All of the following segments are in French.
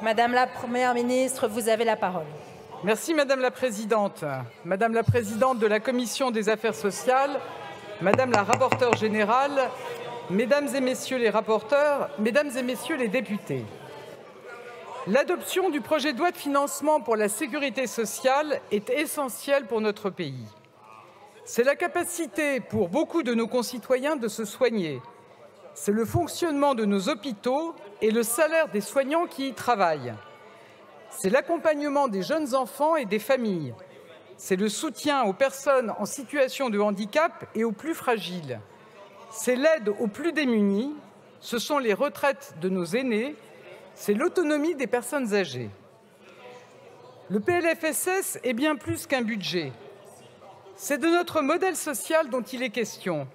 Madame la Première ministre, vous avez la parole. Merci Madame la Présidente. Madame la Présidente de la Commission des affaires sociales, Madame la rapporteure générale, Mesdames et Messieurs les rapporteurs, Mesdames et Messieurs les députés. L'adoption du projet de loi de financement pour la sécurité sociale est essentielle pour notre pays. C'est la capacité pour beaucoup de nos concitoyens de se soigner. C'est le fonctionnement de nos hôpitaux et le salaire des soignants qui y travaillent. C'est l'accompagnement des jeunes enfants et des familles. C'est le soutien aux personnes en situation de handicap et aux plus fragiles. C'est l'aide aux plus démunis. Ce sont les retraites de nos aînés. C'est l'autonomie des personnes âgées. Le PLFSS est bien plus qu'un budget. C'est de notre modèle social dont il est question.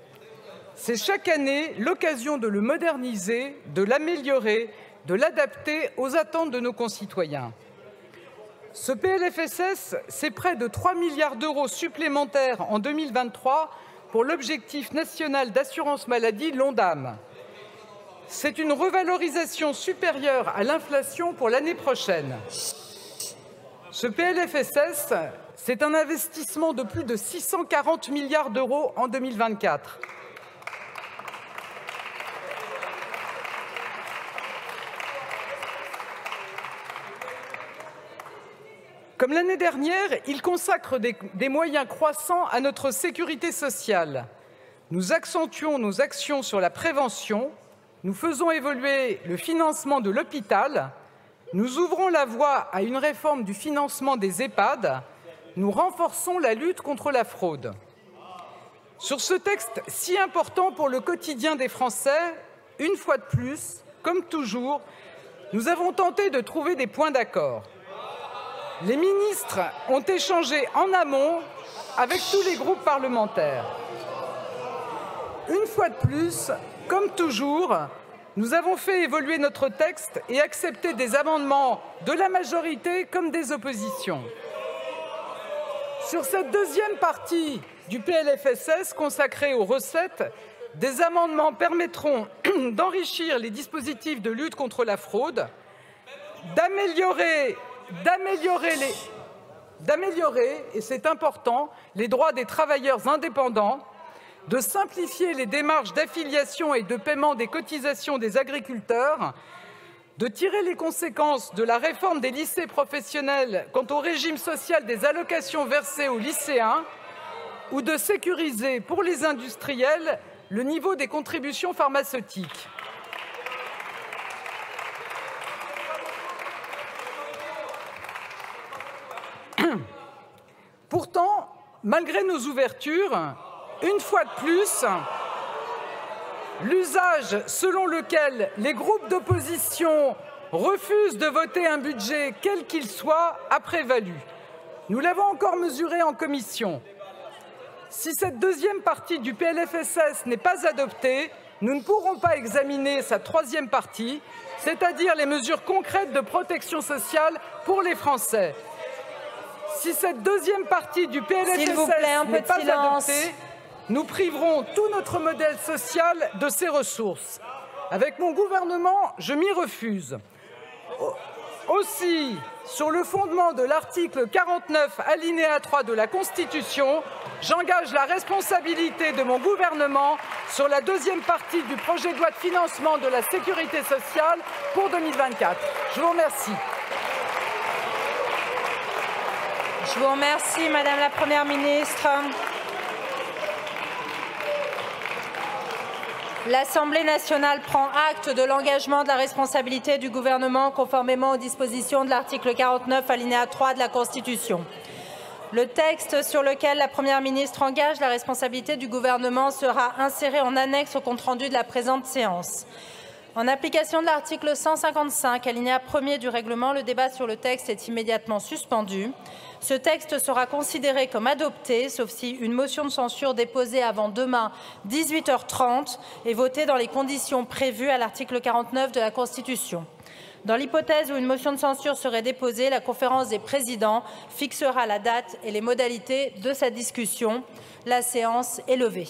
C'est chaque année l'occasion de le moderniser, de l'améliorer, de l'adapter aux attentes de nos concitoyens. Ce PLFSS, c'est près de 3 milliards d'euros supplémentaires en 2023 pour l'objectif national d'assurance maladie, l'ONDAM. C'est une revalorisation supérieure à l'inflation pour l'année prochaine. Ce PLFSS, c'est un investissement de plus de 640 milliards d'euros en 2024. Comme l'année dernière, il consacre des moyens croissants à notre sécurité sociale. Nous accentuons nos actions sur la prévention, nous faisons évoluer le financement de l'hôpital, nous ouvrons la voie à une réforme du financement des EHPAD, nous renforçons la lutte contre la fraude. Sur ce texte si important pour le quotidien des Français, une fois de plus, comme toujours, nous avons tenté de trouver des points d'accord. Les ministres ont échangé en amont avec tous les groupes parlementaires. Une fois de plus, comme toujours, nous avons fait évoluer notre texte et accepté des amendements de la majorité comme des oppositions. Sur cette deuxième partie du PLFSS consacrée aux recettes, des amendements permettront d'enrichir les dispositifs de lutte contre la fraude, d'améliorer, et c'est important, les droits des travailleurs indépendants, de simplifier les démarches d'affiliation et de paiement des cotisations des agriculteurs, de tirer les conséquences de la réforme des lycées professionnels quant au régime social des allocations versées aux lycéens, ou de sécuriser pour les industriels le niveau des contributions pharmaceutiques. Pourtant, malgré nos ouvertures, une fois de plus, l'usage selon lequel les groupes d'opposition refusent de voter un budget quel qu'il soit a prévalu. Nous l'avons encore mesuré en commission. Si cette deuxième partie du PLFSS n'est pas adoptée, nous ne pourrons pas examiner sa troisième partie, c'est-à-dire les mesures concrètes de protection sociale pour les Français. Si cette deuxième partie du PLFSS n'est pas adoptée, nous priverons tout notre modèle social de ses ressources. Avec mon gouvernement, je m'y refuse. Aussi, sur le fondement de l'article 49, alinéa 3 de la Constitution, j'engage la responsabilité de mon gouvernement sur la deuxième partie du projet de loi de financement de la sécurité sociale pour 2024. Je vous remercie. Je vous remercie, Madame la Première ministre. L'Assemblée nationale prend acte de l'engagement de la responsabilité du gouvernement conformément aux dispositions de l'article 49, alinéa 3 de la Constitution. Le texte sur lequel la Première ministre engage la responsabilité du gouvernement sera inséré en annexe au compte-rendu de la présente séance. En application de l'article 155, alinéa 1er du règlement, le débat sur le texte est immédiatement suspendu. Ce texte sera considéré comme adopté, sauf si une motion de censure déposée avant demain 18h30 est votée dans les conditions prévues à l'article 49 de la Constitution. Dans l'hypothèse où une motion de censure serait déposée, la conférence des présidents fixera la date et les modalités de sa discussion. La séance est levée.